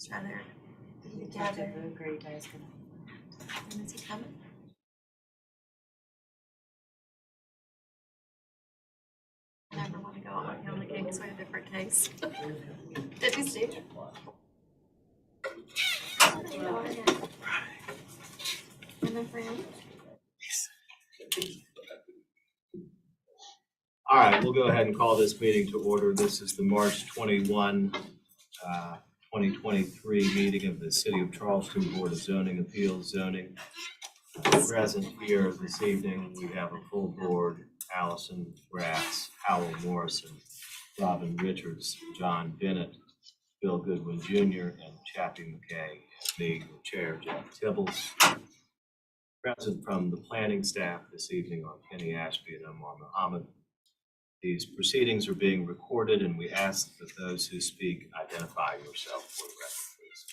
Let's try there. Together. The great guy's gonna. When is he coming? I never want to go on him again because we had a different case. Did you see it? And a friend. All right, we'll go ahead and call this meeting to order. This is the March 21, 2023 meeting of the City of Charleston Board of Zoning Appeals Zoning. Present here this evening, we have a full board: Allison Grass, Howell Morrison, Robin Richards, John Bennett, Bill Goodwin Jr., and Chappie McKay, and me, the chair, Jeff Tibbles. Present from the planning staff this evening are Kenny Ashby and Omar Muhammad. These proceedings are being recorded, and we ask that those who speak identify yourself for the record, please.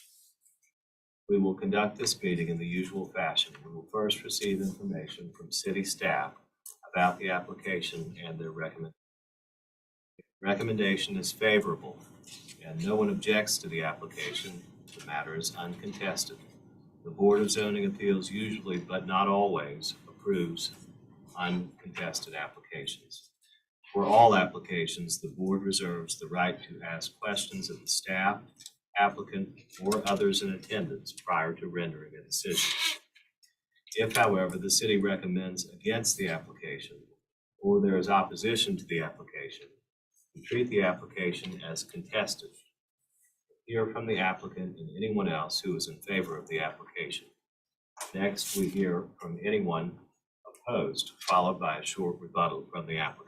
We will conduct this meeting in the usual fashion. We will first receive information from city staff about the application and their recommendation. If the recommendation is favorable and no one objects to the application, the matter is uncontested. The Board of Zoning Appeals usually, but not always, approves uncontested applications. For all applications, the board reserves the right to ask questions of the staff, applicant, or others in attendance prior to rendering a decision. If, however, the city recommends against the application or there is opposition to the application, we treat the application as contested. Hear from the applicant and anyone else who is in favor of the application. Next, we hear from anyone opposed, followed by a short rebuttal from the applicant.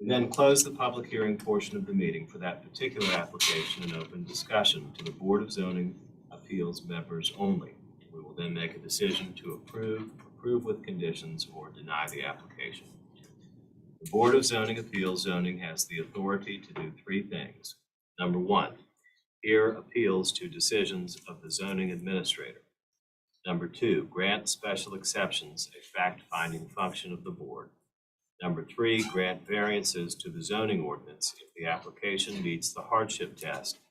We then close the public hearing portion of the meeting for that particular application and open discussion to the Board of Zoning Appeals members only. We will then make a decision to approve with conditions, or deny the application. The Board of Zoning Appeals Zoning has the authority to do three things. Number one, hear appeals to decisions of the zoning administrator. Number two, grant special exceptions, a fact-finding function of the board. Number three, grant variances to the zoning ordinance if the application meets the hardship test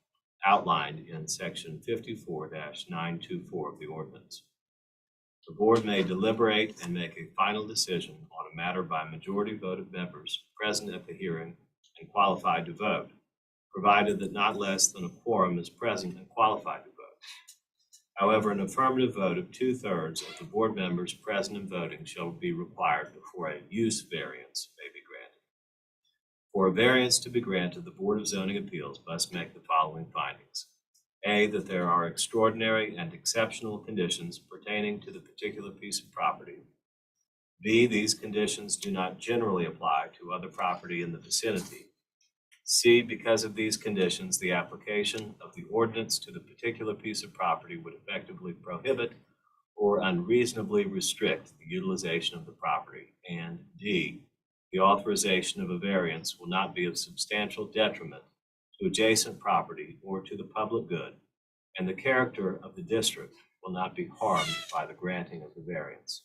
outlined in section 54-924 of the ordinance. The board may deliberate and make a final decision on a matter by majority vote of members present at the hearing and qualified to vote, provided that not less than a quorum is present and qualified to vote. However, an affirmative vote of 2/3 of the board members present and voting shall be required before a use variance may be granted. For a variance to be granted, the Board of Zoning Appeals must make the following findings. A, that there are extraordinary and exceptional conditions pertaining to the particular piece of property. B, these conditions do not generally apply to other property in the vicinity. C, because of these conditions, the application of the ordinance to the particular piece of property would effectively prohibit or unreasonably restrict the utilization of the property. And D, the authorization of a variance will not be of substantial detriment to adjacent property or to the public good, and the character of the district will not be harmed by the granting of the variance.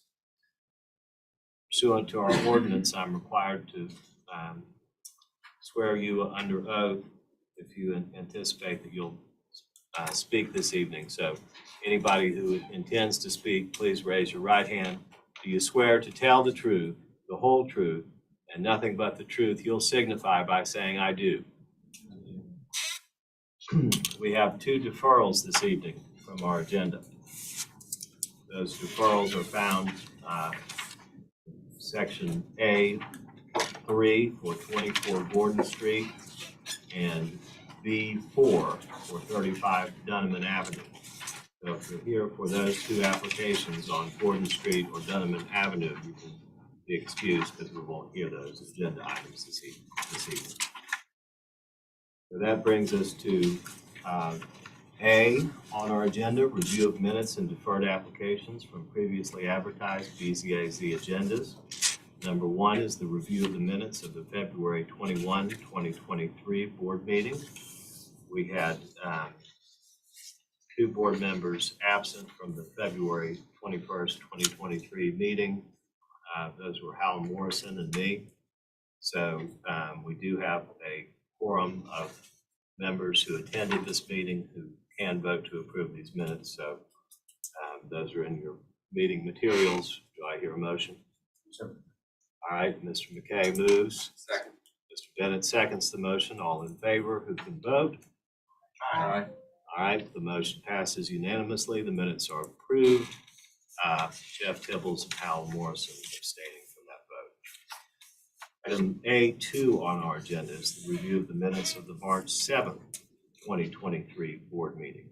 Pursuant to our ordinance, I'm required to swear you under oath if you anticipate that you'll speak this evening. So anybody who intends to speak, please raise your right hand. Do you swear to tell the truth, the whole truth, and nothing but the truth? You'll signify by saying, I do. We have two deferrals this evening from our agenda. Those deferrals are found section A3 for 24 Gordon Street and B4 for 35 Dunneman Avenue. So if you're here for those two applications on Gordon Street or Dunneman Avenue, you can be excused because we won't hear those agenda items this evening. So that brings us to A on our agenda, review of minutes and deferred applications from previously advertised BZA-Z agendas. Number one is the review of the minutes of the February 21, 2023 board meeting. We had two board members absent from the February 21st, 2023 meeting. Those were Hal Morrison and me. So we do have a quorum of members who attended this meeting who can vote to approve these minutes. So those are in your meeting materials. Do I hear a motion? Sure. All right, Mr. McKay moves. Second. Mr. Bennett seconds the motion. All in favor, who can vote? Aye. All right, the motion passes unanimously. The minutes are approved. Jeff Tibbles and Hal Morrison abstaining from that vote. Item A2 on our agenda is the review of the minutes of the March 7th, 2023 board meeting.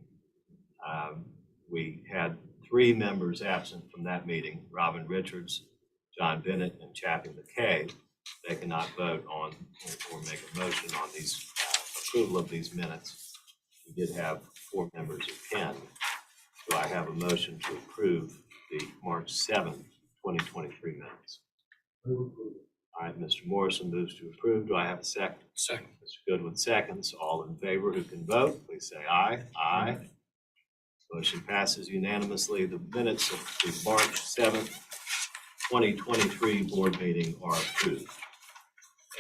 We had 3 members absent from that meeting: Robin Richards, John Bennett, and Chappie McKay. They cannot vote on or make a motion on these approval of these minutes. We did have 4 members who can. Do I have a motion to approve the March 7th, 2023 minutes? All right, Mr. Morrison moves to approve. Do I have a second? Second. Mr. Goodwin seconds. All in favor who can vote, please say aye. Aye. Motion passes unanimously. The minutes of the March 7th, 2023 board meeting are approved.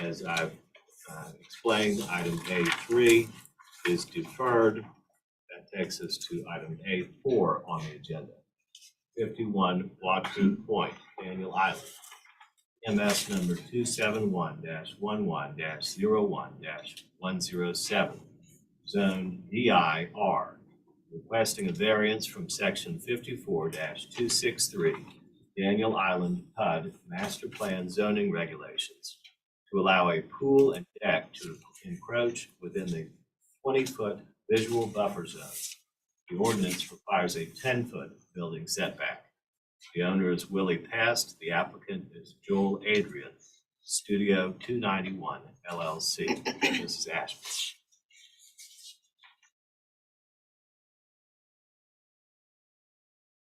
As I've explained, item A3 is deferred. That takes us to item A4 on the agenda. 51 Watson Point, Daniel Island, MS number 271-11-01-107, zone DIR, requesting a variance from section 54-263, Daniel Island PUD Master Plan zoning regulations to allow a pool and deck to encroach within the 20-foot visual buffer zone. The ordinance requires a 10-foot building setback. The owner is Willie Pest. The applicant is Joel Adrian, Studio 291 LLC. Mrs. Ashby.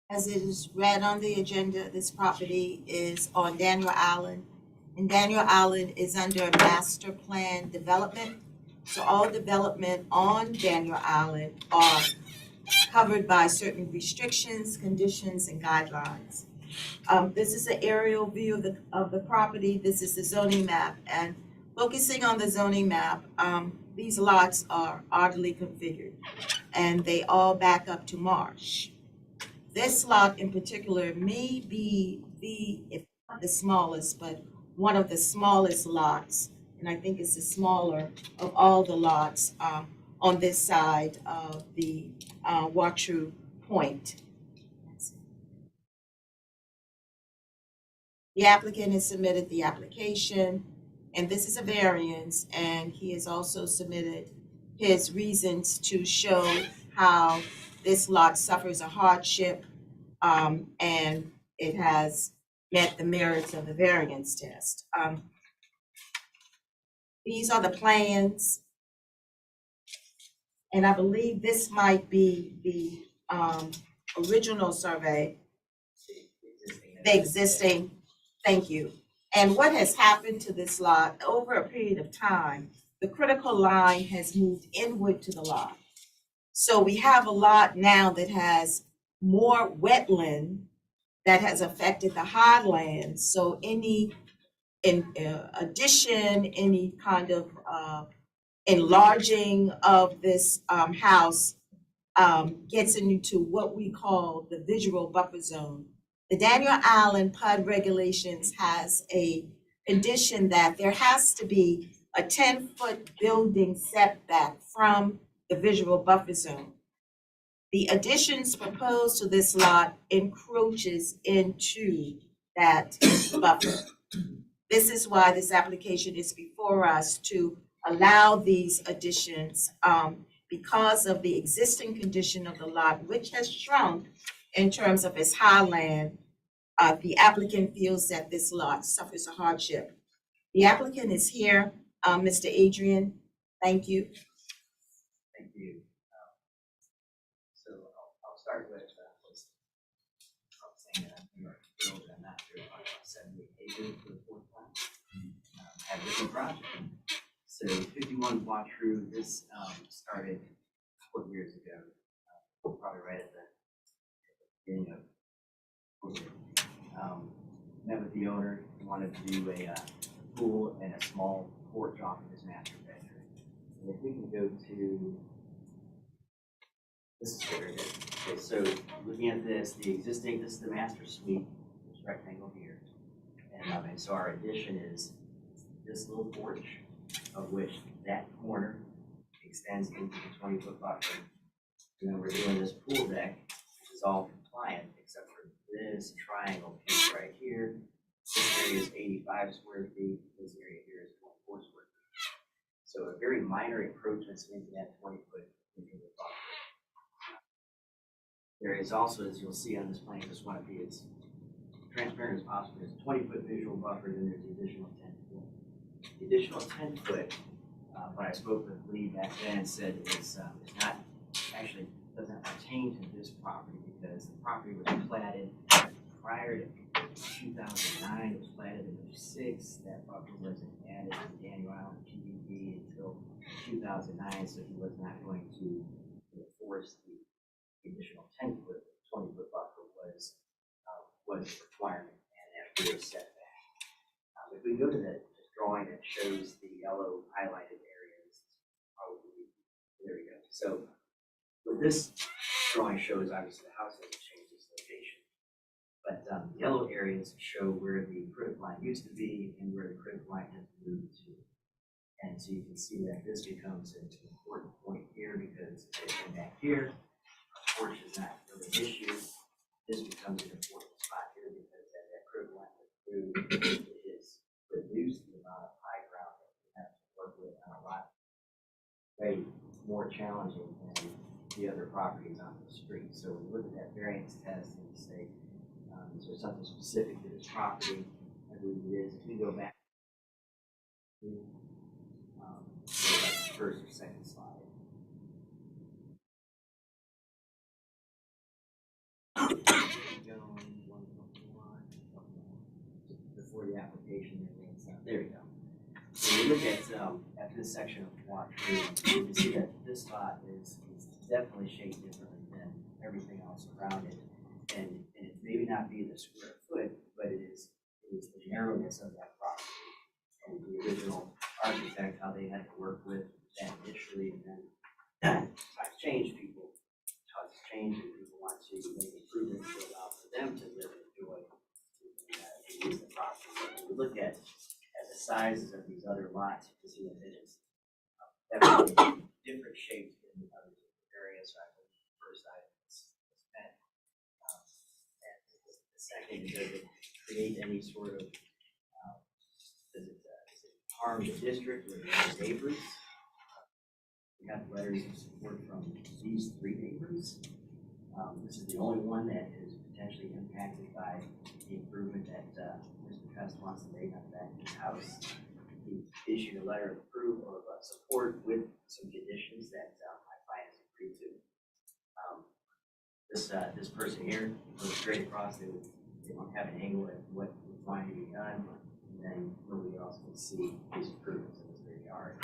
As it is read on the agenda, this property is on Daniel Island. And Daniel Island is under a master plan development. So all development on Daniel Island are covered by certain restrictions, conditions, and guidelines. This is an aerial view of the property. This is the zoning map. And focusing on the zoning map, these lots are oddly configured, and they all back up to marsh. This lot in particular may be if not the smallest, but one of the smallest lots, and I think it's the smaller of all the lots on this side of the Watru Point. The applicant has submitted the application, and this is a variance, and he has also submitted his reasons to show how this lot suffers a hardship, and it has met the merits of the variance test. These are the plans, and I believe this might be the original survey, the existing. Thank you. And what has happened to this lot over a period of time, the critical line has moved inward to the lot. So we have a lot now that has more wetland that has affected the highlands. So any addition, any kind of enlarging of this house gets into what we call the visual buffer zone. The Daniel Island PUD regulations has a condition that there has to be a 10-foot building setback from the visual buffer zone. The additions proposed to this lot encroaches into that buffer. This is why this application is before us, to allow these additions because of the existing condition of the lot, which has shrunk in terms of its highland. The applicant feels that this lot suffers a hardship. The applicant is here, Mr. Adrian. Thank you. Thank you. So I'll start with saying that we are thrilled and not sure about 78 acres for the fourth time. At a different project. So 51 Watru, this started a couple of years ago, probably right at the beginning of COVID. Met with the owner. He wanted to do a pool and a small porch off of his master bedroom. And if we can go to, this is where it is. Okay, so looking at this, this is the master suite, this rectangle here. And so our addition is this little porch, of which that corner extends into the 20-foot buffer. And then we're doing this pool deck, which is all compliant, except for this triangle piece right here. This area is 85 square feet, this area here is 24 square feet. So a very minor encroachments into that 20-foot into the buffer. There is also, as you'll see on this plan, just want to be as transparent as possible. There's a 20-foot visual buffer, then there's the additional 10-foot. The additional 10-foot, when I spoke with Lee back then, said it's not, actually doesn't pertain to this property because the property was platted prior to 2009. It was platted in 2006. That buffer wasn't added to Daniel Island PDD until 2009, so he was not going to enforce the additional 10-foot, 20-foot buffer was a requirement, and after a setback. If we go to the drawing that shows the yellow highlighted areas, probably, there we go. So what this drawing shows, obviously the house hasn't changed its location, but the yellow areas show where the critical line used to be and where the critical line has moved to. And so you can see that this becomes an important point here because if they back here, porch is not really an issue. This becomes an important spot here because as that critical line goes through, it is reduced the amount of high ground that we have to work with on a lot. Way more challenging than the other properties on the street. So when you look at that variance test and you say, is there something specific to this property? I believe it is. If we go back to the first or second slide. Before the application, there we go. So we look at this section of walkthrough, you can see that this lot is definitely shaped differently than everything else around it. And it may not be the square foot, but it is the narrowness of that property. And the original architect, how they had to work with that initially, and then times change, people cause change, and people want to make improvements to allow for them to live and enjoy and use the property. When we look at the sizes of these other lots, you can see that it is definitely different shapes in the other areas. So I believe the first item is met. And the second, does it create any sort of, does it harm the district or the neighbors? We have letters of support from these 3 neighbors. This is the only one that is potentially impacted by the improvement that Mr. Cuss wants to make on that house. He issued a letter of approval of support with some conditions that my client has agreed to. This person here goes straight across. They don't have an angle at what was going to be done, and then nobody else can see these improvements in this very yard.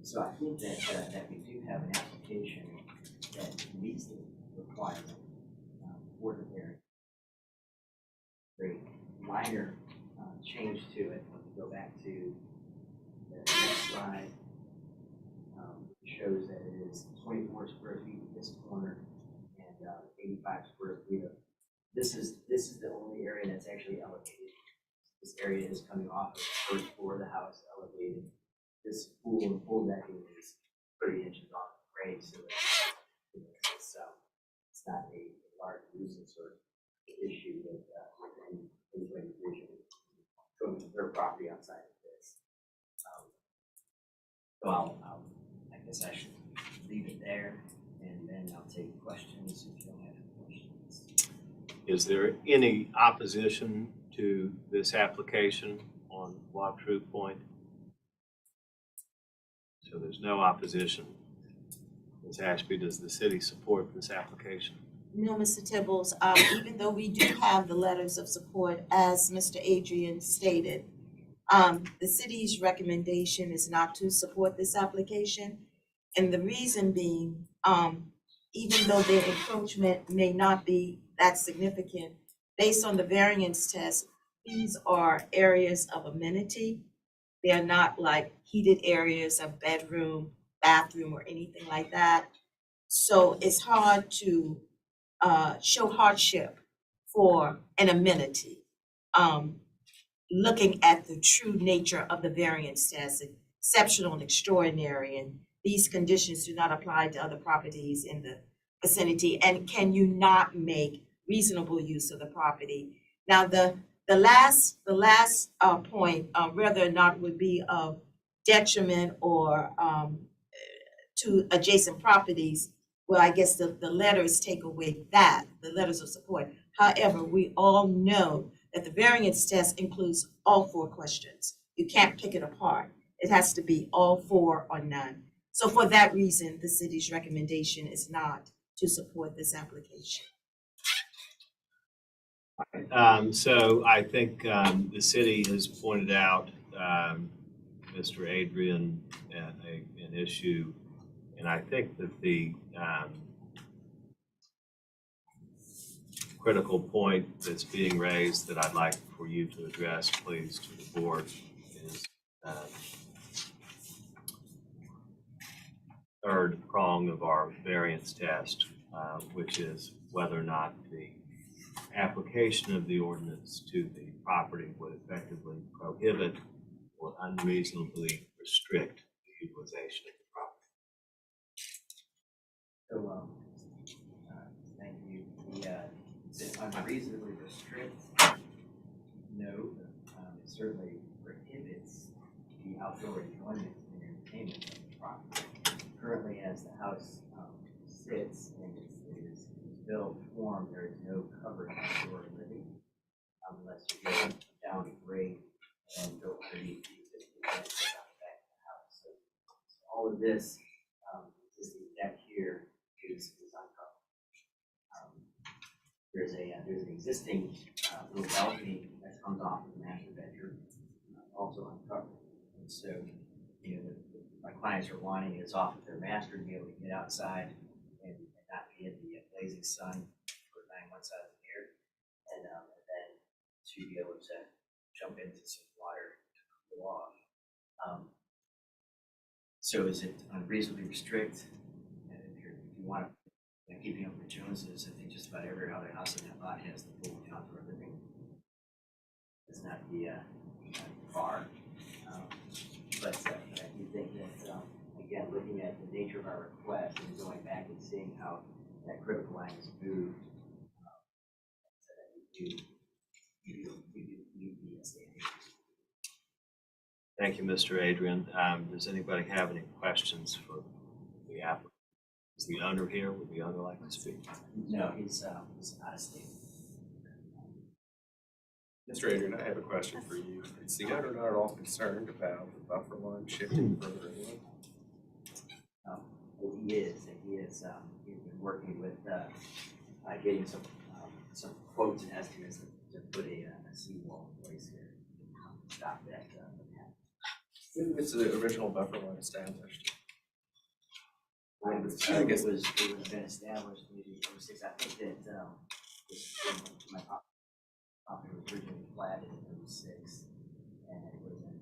So I think that we do have an application that meets the requirement for the variance. Very minor change to it. When we go back to the next slide, it shows that it is 24 square feet in this corner and 85 square feet of. This is the only area that's actually elevated. This area is coming off of the first floor of the house, elevated. This pool decking is 30 inches off the grade, so it's not a large nuisance or issue with any vision from their property outside of this. So I guess I should leave it there, and then I'll take questions if you don't have any questions. Is there any opposition to this application on walkthrough point? So there's no opposition. Ms. Ashby, does the city support this application? No, Mr. Tibbles, even though we do have the letters of support, as Mr. Adrian stated, the city's recommendation is not to support this application. And the reason being, even though their encroachment may not be that significant, based on the variance test, these are areas of amenity. They're not like heated areas, a bedroom, bathroom, or anything like that. So it's hard to show hardship for an amenity. Looking at the true nature of the variance test, exceptional and extraordinary, and these conditions do not apply to other properties in the vicinity, and can you not make reasonable use of the property? Now, the last point, whether or not would be of detriment or to adjacent properties, well, I guess the letters take away that, the letters of support. However, we all know that the variance test includes all 4 questions. You can't pick it apart. It has to be all 4 or none. So for that reason, the city's recommendation is not to support this application. So I think the city has pointed out, Mr. Adrian, an issue, and I think that the critical point that's being raised that I'd like for you to address, please, to the board is third prong of our variance test, which is whether or not the application of the ordinance to the property would effectively prohibit or unreasonably restrict the utilization of the property. So, thank you. Is it unreasonably restrict? No, it certainly prohibits the outdoor enjoyment and entertainment of the property. Currently, as the house sits and is built form, there is no covered outdoor living unless you go down to grade and go underneath the existing deck on the back of the house. So all of this existing deck here is uncovered. There's an existing little balcony that comes off of the master bedroom, also uncovered. And so, my clients are wanting is off of their master to be able to get outside and not be in the blazing sun for 9 months out of the year, and then to be able to jump into some water to cool off. So is it unreasonably restrict? And if you want to keeping up with Joneses, I think just about every other house in that lot has the full outdoor living. It's not the bar. But I do think that, again, looking at the nature of our request and going back and seeing how that critical line is moved, you need the standard. Thank you, Mr. Adrian. Does anybody have any questions for the applicant? Is the owner here? Would the owner like to speak? No, he's out of state. Mr. Adrian, I have a question for you. Is the owner not at all concerned about the buffer line shifting further inland? He is. He's been working with getting some quotes and estimates to put a seawall in place here to stop that. When was the original buffer line established? I guess it was been established maybe 06. I think that my property was originally platted in 06, and it was in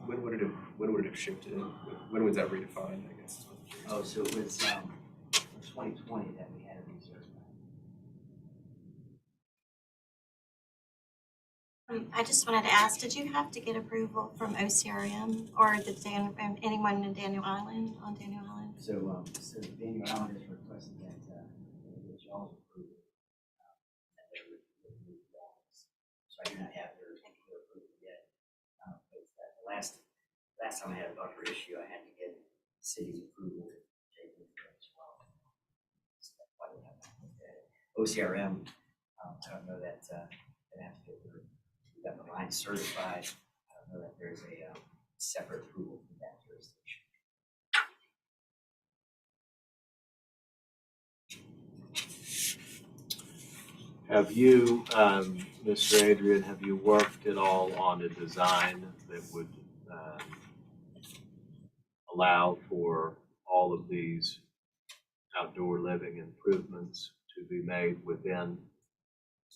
When would it have shifted? When was that redefined, I guess? Oh, so it was 2020 that we had a reserve. I just wanted to ask, did you have to get approval from OCRM or anyone in Daniel Island, on Daniel Island? So Daniel Allen has requested that y'all's approval, that they would move walls. So I do not have their approval yet. But the last time I had a buffer issue, I had to get the city's approval to take it as well. So that's why we have that. OCRM, I don't know that they have to get we got the line certified. I don't know that there's a separate approval from that jurisdiction. Have you, Mr. Adrian, have you worked at all on a design that would allow for all of these outdoor living improvements to be made within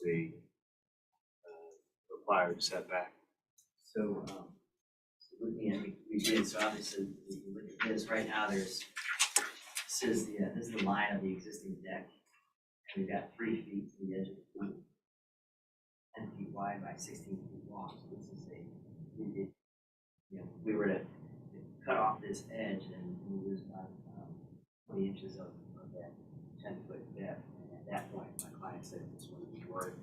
the required setback? Looking at, we did, so obviously, we look at this, right now, this is the line of the existing deck. And we've got 3 feet to the edge of the pool, 10 feet wide by 16 feet long, so this is we were to cut off this edge and we lose about 20 inches of that 10-foot depth. And at that point, my client said this wouldn't be worth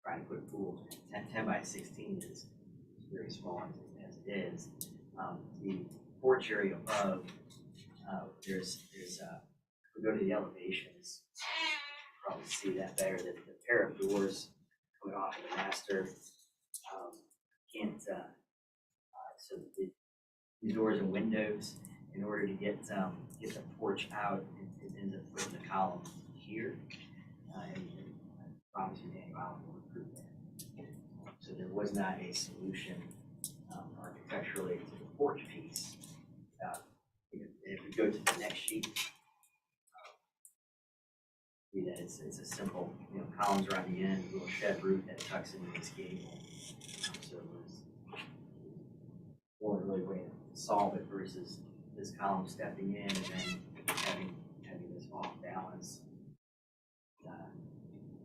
trying to put a pool. 10 by 16 is very small as it is. The porch area above, there's if we go to the elevations, you probably see that better, that the pair of doors coming off of the master can't, so these doors and windows, in order to get the porch out, it ends up putting the column here. And I promise you, Daniel Allen will approve that. So there was not a solution architecturally to the porch piece. If we go to the next sheet, it's a simple, columns are on the end, little shed roof that tucks into this gable. So it was the only really way to solve it versus this column stepping in and then having this off balance,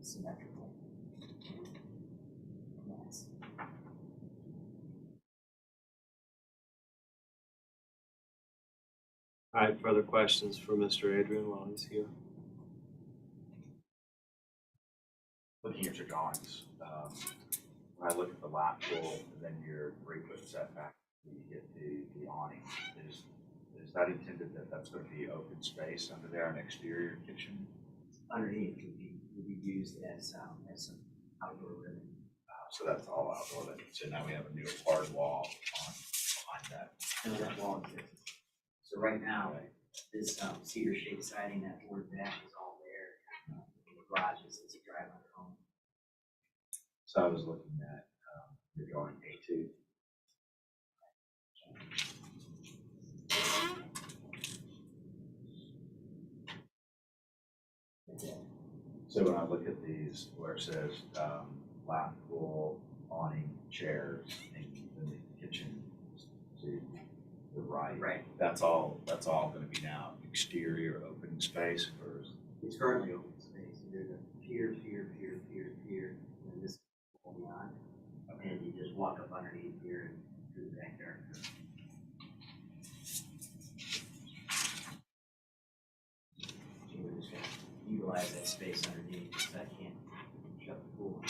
symmetrical. Yes. All right, further questions for Mr. Adrian while he's here? Looking at your drawings, when I look at the lap pool and then your 3-foot setback, you get the awning, is that intended that that's going to be open space under there, an exterior kitchen? Underneath would be used as some outdoor living. So that's all outdoor living. So now we have a new hard wall on behind that. And that wall exists. So right now, this cedar shake siding, that board back is all there. In the garage is a drive under home. So I was looking at your drawing A2. So when I look at these, where it says lap pool, awning, chairs, and then the kitchen to the right, that's all going to be now exterior open space, or is It's currently open space. There's a pier, and then this is going on. And you just walk up underneath here and through the backyard. So we're just gonna utilize that space underneath, because I can't shut the pool.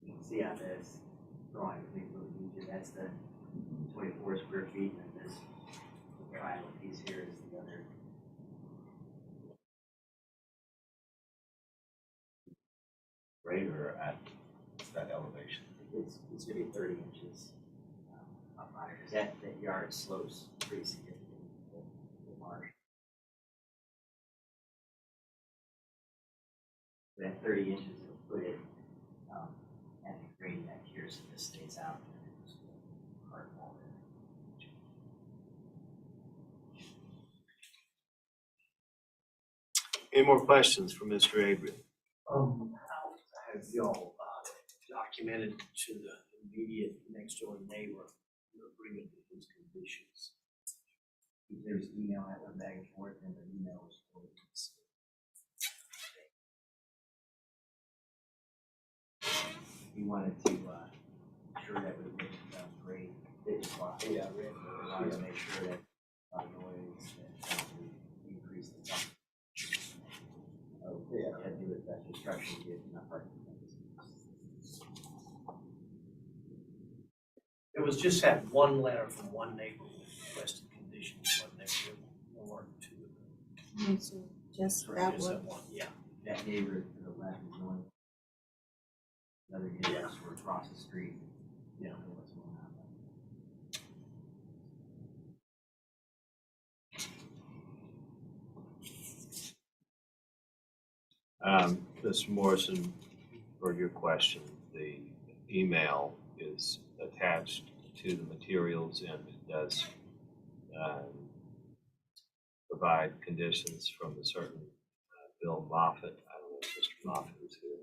You can see on this drawing, I think that's the 24 square feet, and then this triangle piece here is the other. greater at that elevation? It's gonna be 30 inches up higher, because that yard slopes pretty significantly to the marsh. That 30 inches will put it at the grade back here, so this stays out and then just a hard wall there. Any more questions for Mr. Adrian? How have y'all documented to the immediate next door neighbor your agreement with these conditions? There's email that went back and forth, and the email was forwarded. We wanted to ensure that we would grade this spot. We wanted to make sure that noise and we increase the temperature. Had to do with that construction, get enough parking. There was just that one letter from one neighbor with requested conditions, wasn't there? There weren't two of them. So just Or that just one. that one, yeah. That neighbor to the left is going. Another neighbors were across the street. You know what's going on. Mr. Morrison, for your question, the email is attached to the materials and it does provide conditions from a certain Bill Moffett. I don't know if Mr. Moffett is here.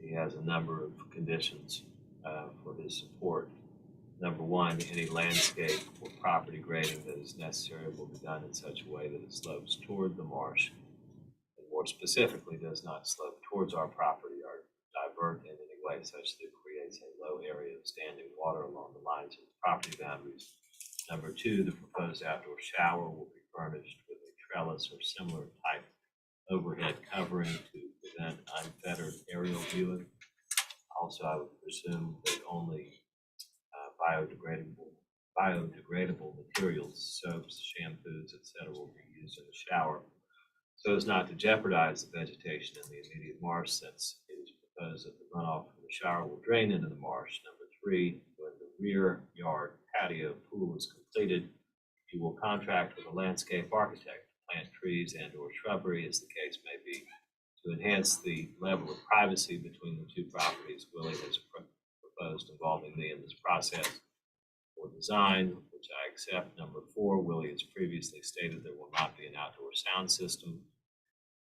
He has a number of conditions for his support. Number one, any landscape or property grading that is necessary will be done in such a way that it slopes toward the marsh, and more specifically, does not slope towards our property or divert in any way such that it creates a low area of standing water along the lines of the property boundaries. Number two, the proposed outdoor shower will be furnished with a trellis or similar type overhead covering to prevent unfettered aerial viewing. Also, I would presume that only biodegradable materials, soaps, shampoos, etc., will be used in the shower, so as not to jeopardize the vegetation in the immediate marsh, since it is proposed that the runoff from the shower will drain into the marsh. Number three, when the rear yard patio pool is completed, you will contract with a landscape architect to plant trees and/or shrubbery, as the case may be, to enhance the level of privacy between the two properties. Willie has proposed involving me in this process for design, which I accept. Number four, Willie has previously stated there will not be an outdoor sound system,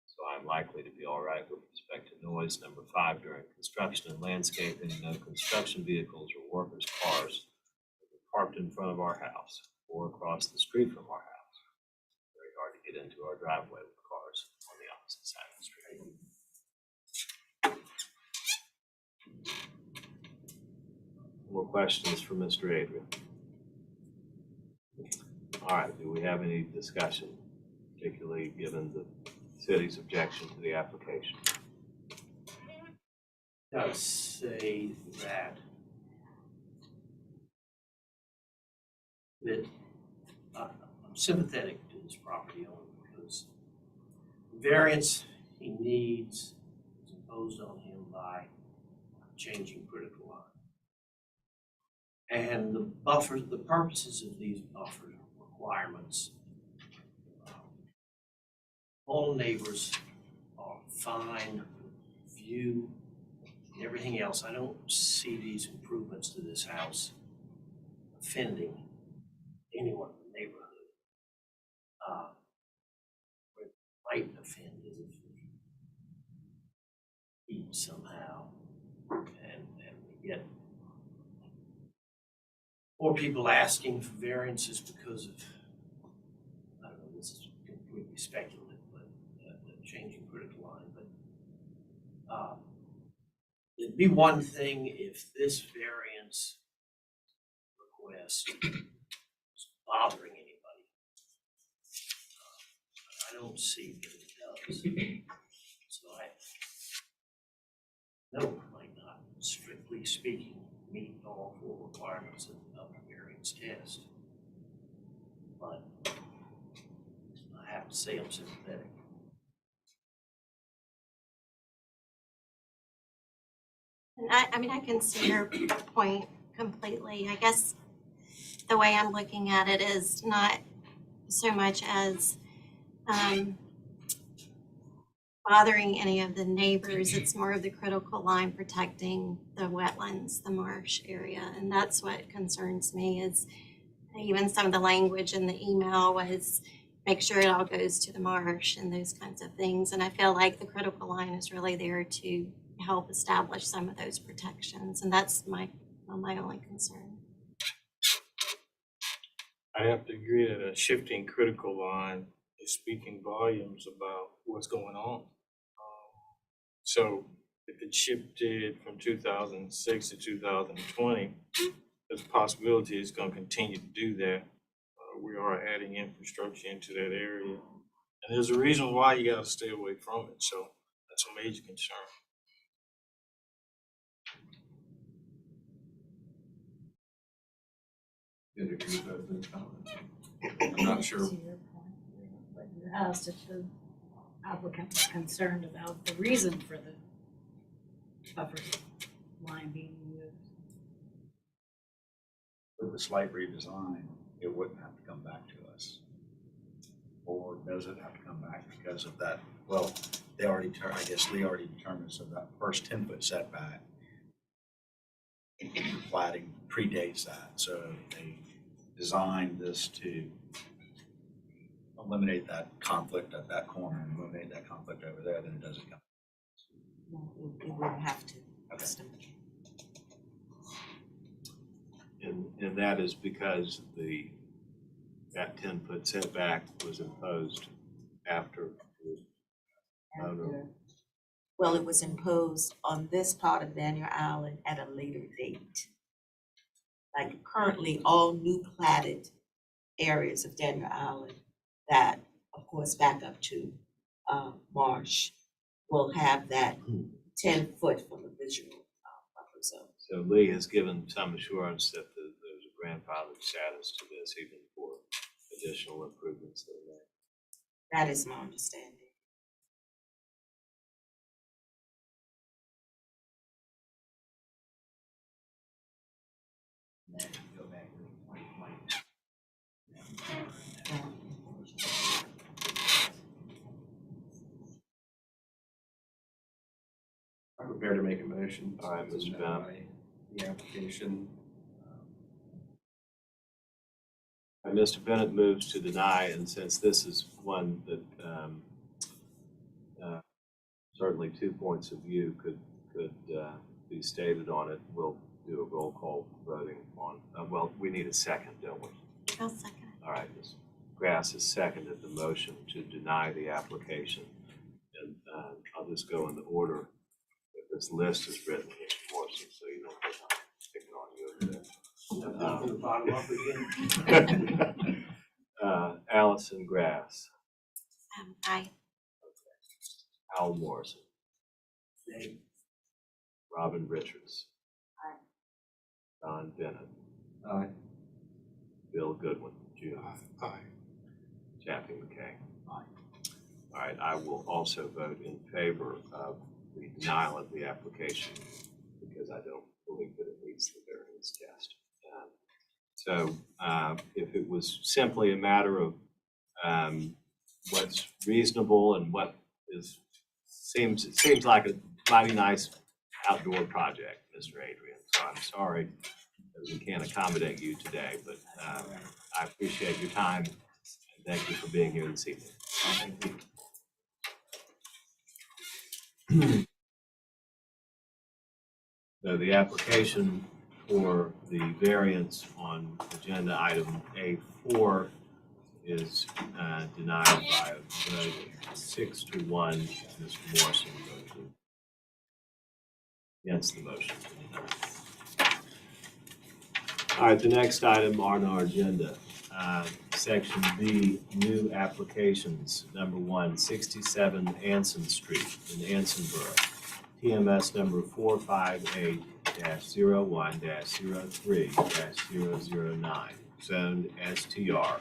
so I'm likely to be all right with respect to noise. Number five, during construction and landscaping, no construction vehicles or workers' cars will be parked in front of our house or across the street from our house. It's very hard to get into our driveway with cars on the opposite side of the street. More questions for Mr. Adrian? All right, do we have any discussion, particularly given the city's objection to the application? I'd say that I'm sympathetic to this property owner because the variance he needs is imposed on him by changing critical line. And the buffers, the purposes of these buffer requirements, all neighbors are fine, view, and everything else. I don't see these improvements to this house offending anyone in the neighborhood. What might offend is if we eat somehow and we get more people asking for variances because of, I don't know, this is completely speculative, but changing critical line. But it'd be one thing if this variance request was bothering anybody. I don't see that it does. So I know it might not, strictly speaking, meet all four requirements of the variance test. But I have to say I'm sympathetic. And I mean, I can see your point completely. I guess the way I'm looking at it is not so much as bothering any of the neighbors. It's more of the critical line protecting the wetlands, the marsh area. And that's what concerns me is even some of the language in the email was make sure it all goes to the marsh and those kinds of things. And I feel like the critical line is really there to help establish some of those protections. And that's my only concern. I have to agree that a shifting critical line is speaking volumes about what's going on. So if it shifted from 2006 to 2020, there's a possibility it's going to continue to do that. We are adding infrastructure into that area. And there's a reason why you got to stay away from it. So that's a major concern. Did agree with those comments. I'm not sure. To your point, what you asked if the applicant was concerned about the reason for the buffer line being moved. With a slight redesign, it wouldn't have to come back to us. Or does it have to come back because of that? Well, they already, I guess Lee already determined, so that first 10-foot setback in plating predates that. So they designed this to eliminate that conflict at that corner and eliminate that conflict over there, then it doesn't come. No, it wouldn't have to. And that is because that 10-foot setback was imposed after the owner. Well, it was imposed on this part of Daniel Island at a later date. Like currently, all new platted areas of Daniel Island that, of course, back up to Marsh will have that 10-foot from a visual buffer zone. So Lee has given some assurance that there's a grandfathered status to this, even for additional improvements that are made. That is my understanding. And then go back to 2020. I'm prepared to make a motion. All right, to Mr. deny the application. Mr. Bennett moves to deny, and since this is one that certainly 2 points of view could be stated on it, we'll do a roll call voting on, well, we need a second, don't we? I'll second it. All right, Ms. Grass has seconded the motion to deny the application. And I'll just go in the order that this list is written, Mr. Morrison, so you don't think I'm picking on you over there. From the bottom up again. Allison Grass, Aye. Al Morrison, Nay. Robin Richards. Aye. Don Bennett, Aye. Bill Goodwin, Jr. Aye. Chappie McKay. Aye. All right, I will also vote in favor of the denial of the application because I don't believe that it meets the variance test. So if it was simply a matter of what's reasonable and what seems like a mighty nice outdoor project, Mr. Adrian. So I'm sorry that we can't accommodate you today, but I appreciate your time and thank you for being here this evening. Thank you. So the application for the variance on agenda item A4 is denied by a vote of 6-1. Mr. Morrison voted against the motion. All right, the next item on our agenda, section B, new applications. Number 1, 67 Anson Street in Ansonboro. TMS number 458-01-03-009, zoned STR,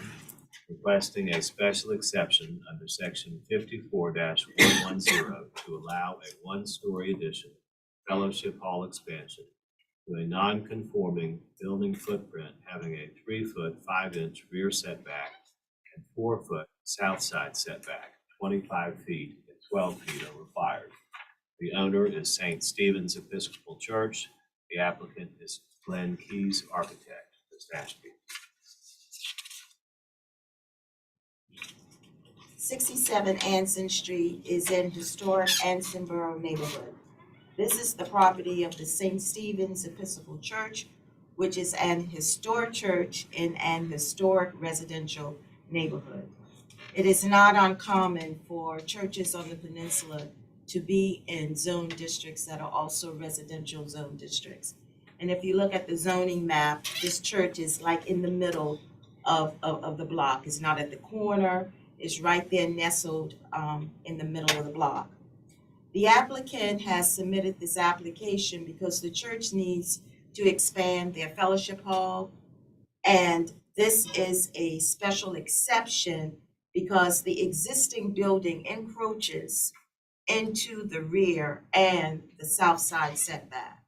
requesting a special exception under section 54-110 to allow a one-story addition fellowship hall expansion to a non-conforming building footprint having a 3-foot 5-inch rear setback and 4-foot south side setback. 25 feet and 12 feet are required. The owner is St. Stephen's Episcopal Church. The applicant is Glenn Keys Architect. Ms. Ashby. 67 Anson Street is in historic Ansonboro neighborhood. This is the property of the St. Stephen's Episcopal Church, which is an historic church in an historic residential neighborhood. It is not uncommon for churches on the peninsula to be in zone districts that are also residential zone districts. And if you look at the zoning map, this church is like in the middle of the block. It's not at the corner, it's right there nestled in the middle of the block. The applicant has submitted this application because the church needs to expand their fellowship hall. And this is a special exception because the existing building encroaches into the rear and the south side setback.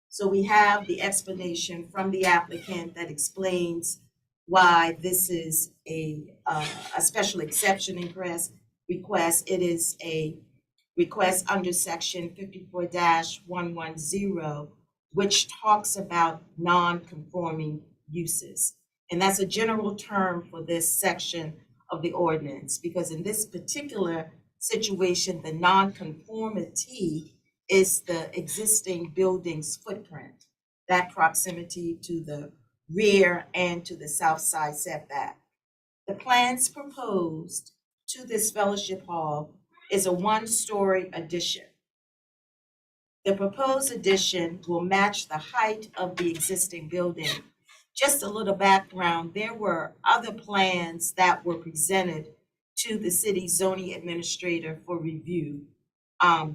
So we have the explanation from the applicant that explains why this is a special exception request. It is a request under section 54-110, which talks about non-conforming uses. And that's a general term for this section of the ordinance, because in this particular situation, the nonconformity is the existing building's footprint, that proximity to the rear and to the south side setback. The plans proposed to this fellowship hall is a one-story addition. The proposed addition will match the height of the existing building. Just a little background, there were other plans that were presented to the city zoning administrator for review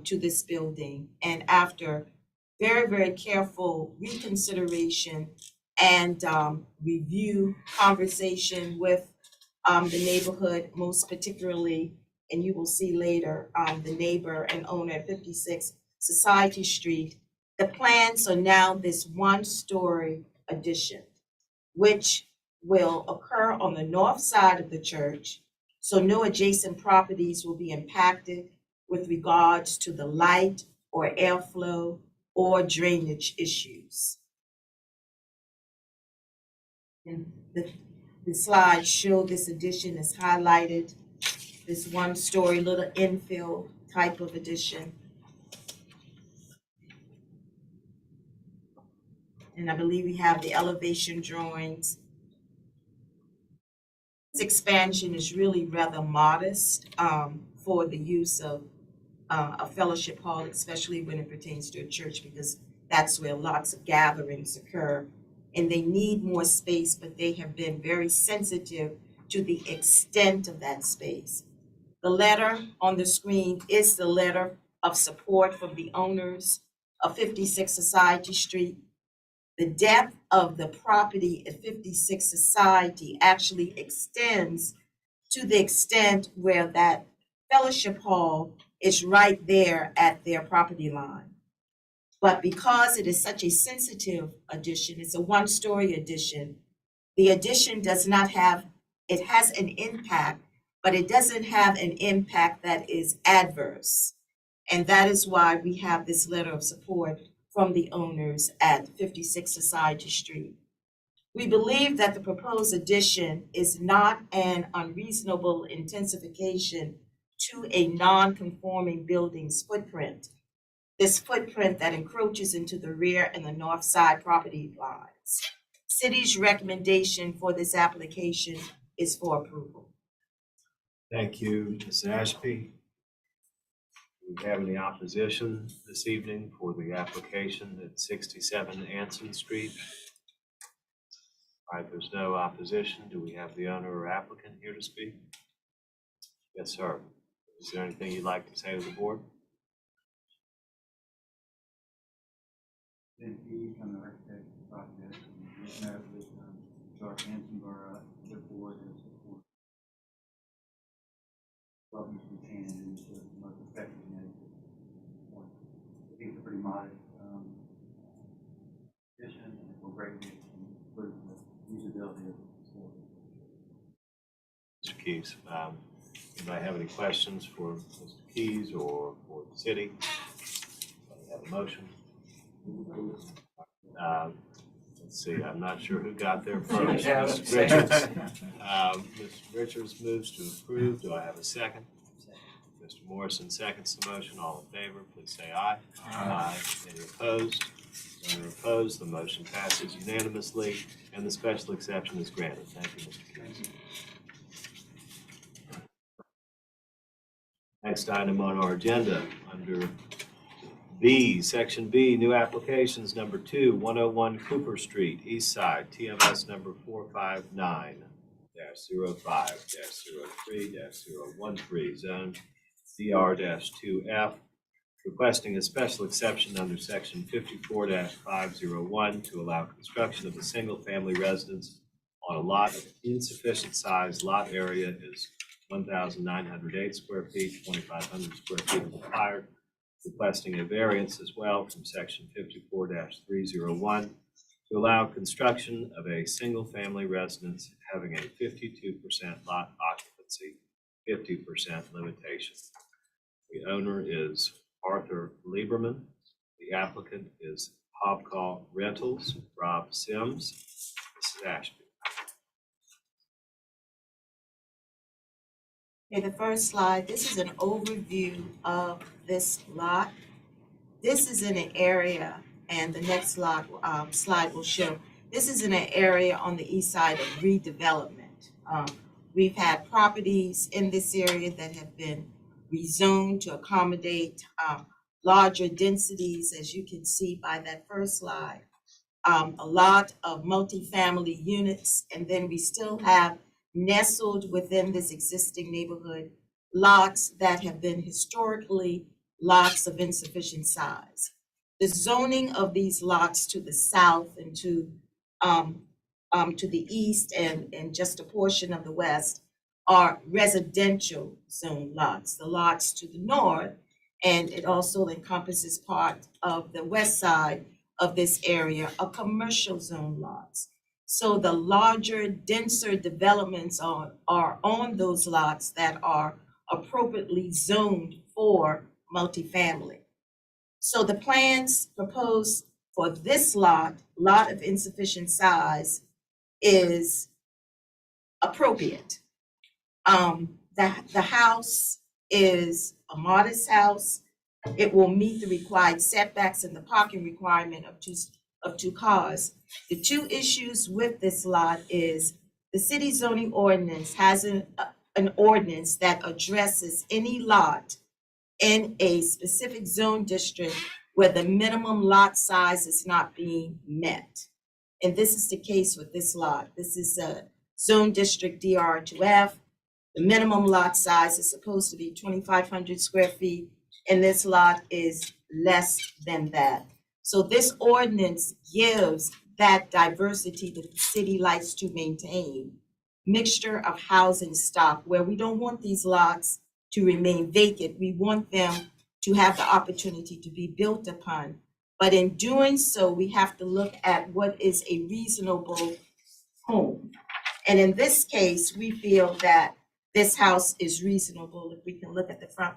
to this building. And after very, very careful reconsideration and review, conversation with the neighborhood, most particularly, and you will see later, the neighbor and owner at 56 Society Street, the plans are now this one-story addition, which will occur on the north side of the church, so no adjacent properties will be impacted with regards to the light or airflow or drainage issues. And the slides show this addition is highlighted, this one-story little infill type of addition. And I believe we have the elevation drawings. This expansion is really rather modest for the use of a fellowship hall, especially when it pertains to a church, because that's where lots of gatherings occur. And they need more space, but they have been very sensitive to the extent of that space. The letter on the screen is the letter of support from the owners of 56 Society Street. The depth of the property at 56 Society actually extends to the extent where that fellowship hall is right there at their property line. But because it is such a sensitive addition, it's a one-story addition, the addition does not have, it has an impact, but it doesn't have an impact that is adverse. And that is why we have this letter of support from the owners at 56 Society Street. We believe that the proposed addition is not an unreasonable intensification to a non-conforming building's footprint. This footprint that encroaches into the rear and the north side property lines. City's recommendation for this application is for approval. Thank you, Ms. Ashby. Do we have any opposition this evening for the application at 67 Anson Street? All right, there's no opposition. Do we have the owner or applicant here to speak? Yes, sir. Is there anything you'd like to say to the board? Then he from the architect project, and met with George Hanson Borough, the board has support. What we can do to the most effective manner. I think it's a pretty modest addition, and it will greatly improve the usability of the facility. Mr. Keys, anybody have any questions for Mr. Keys or for the city? Anybody have a motion? Let's see, I'm not sure who got there first. Mr. Richards. Mr. Richards moves to approve. Do I have a second? Mr. Morrison seconds the motion. All in favor, please say aye. Aye. Any opposed? None opposed. The motion passes unanimously, and the special exception is granted. Thank you, Mr. Keys. Next item on our agenda, under B, Section B, new applications number 2, 101 Cooper Street, East Side, TMS number 459-05-03-013, zone DR-2F, requesting a special exception under Section 54-501 to allow construction of a single-family residence on a lot of insufficient size. Lot area is 1,908 square feet, 2,500 square feet required. Requesting a variance as well from Section 54-301 to allow construction of a single-family residence having a 52% lot occupancy, 50% limitation. The owner is Arthur Lieberman. The applicant is Hobcall Rentals, Rob Sims. Mrs. Ashby. Okay, the first slide, this is an overview of this lot. This is in an area, and the next slide will show, this is in an area on the east side of redevelopment. We've had properties in this area that have been rezoned to accommodate larger densities, as you can see by that first slide. A lot of multifamily units, and then we still have nestled within this existing neighborhood lots that have been historically lots of insufficient size. The zoning of these lots to the south and to the east and just a portion of the west are residential zone lots. The lots to the north, and it also encompasses part of the west side of this area, are commercial zone lots. So the larger, denser developments are on those lots that are appropriately zoned for multifamily. So the plans proposed for this lot of insufficient size, is appropriate. The house is a modest house. It will meet the required setbacks and the parking requirement of two cars. The two issues with this lot is the city zoning ordinance has an ordinance that addresses any lot in a specific zone district where the minimum lot size is not being met. And this is the case with this lot. This is a zone district DR2F. The minimum lot size is supposed to be 2,500 square feet, and this lot is less than that. So this ordinance gives that diversity that the city likes to maintain, mixture of housing stock, where we don't want these lots to remain vacant. We want them to have the opportunity to be built upon. But in doing so, we have to look at what is a reasonable home. And in this case, we feel that this house is reasonable. If we can look at the front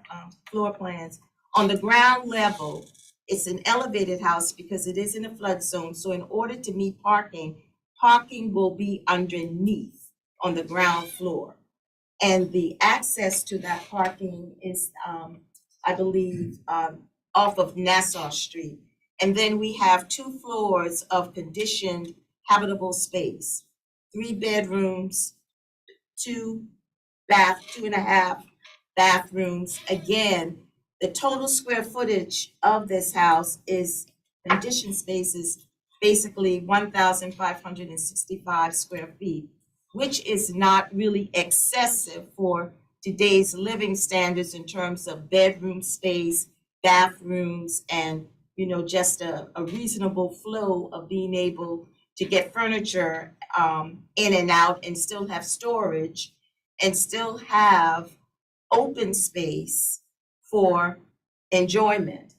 floor plans. On the ground level, it's an elevated house because it is in a flood zone. So in order to meet parking, parking will be underneath on the ground floor. And the access to that parking is, I believe, off of Nassau Street. And then we have 2 floors of conditioned habitable space, 3 bedrooms, 2.5 bathrooms. Again, the total square footage of this house is conditioned spaces, basically 1,565 square feet, which is not really excessive for today's living standards in terms of bedroom space, bathrooms, and just a reasonable flow of being able to get furniture in and out and still have storage and still have open space for enjoyment.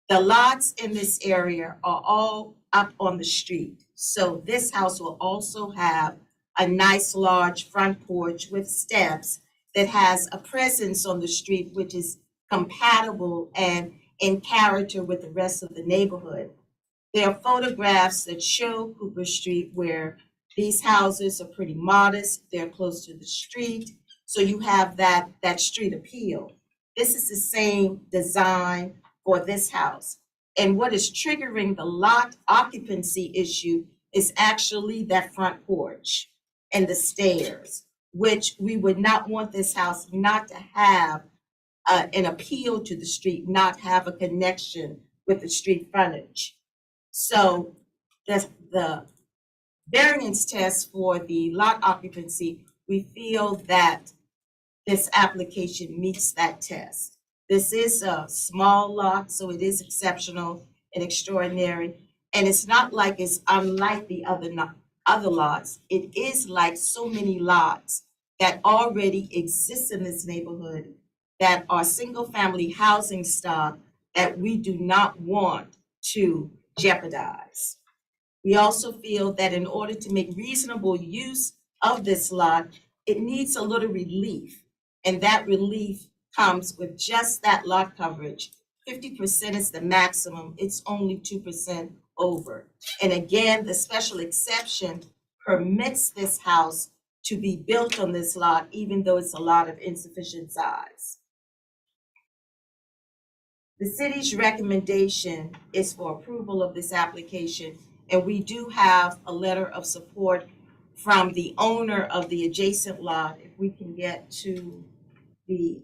The lots in this area are all up on the street. So this house will also have a nice large front porch with steps that has a presence on the street which is compatible and in character with the rest of the neighborhood. There are photographs that show Cooper Street where these houses are pretty modest, they're close to the street, so you have that street appeal. This is the same design for this house. And what is triggering the lot occupancy issue is actually that front porch and the stairs, which we would not want this house not to have an appeal to the street, not have a connection with the street frontage. So the variance test for the lot occupancy, we feel that this application meets that test. This is a small lot, so it is exceptional and extraordinary. And it's not like it's unlike the other lots. It is like so many lots that already exist in this neighborhood that are single-family housing stock that we do not want to jeopardize. We also feel that in order to make reasonable use of this lot, it needs a little relief. And that relief comes with just that lot coverage. 50% is the maximum. It's only 2% over. And again, the special exception permits this house to be built on this lot, even though it's a lot of insufficient size. The city's recommendation is for approval of this application, and we do have a letter of support from the owner of the adjacent lot. If we can get to the,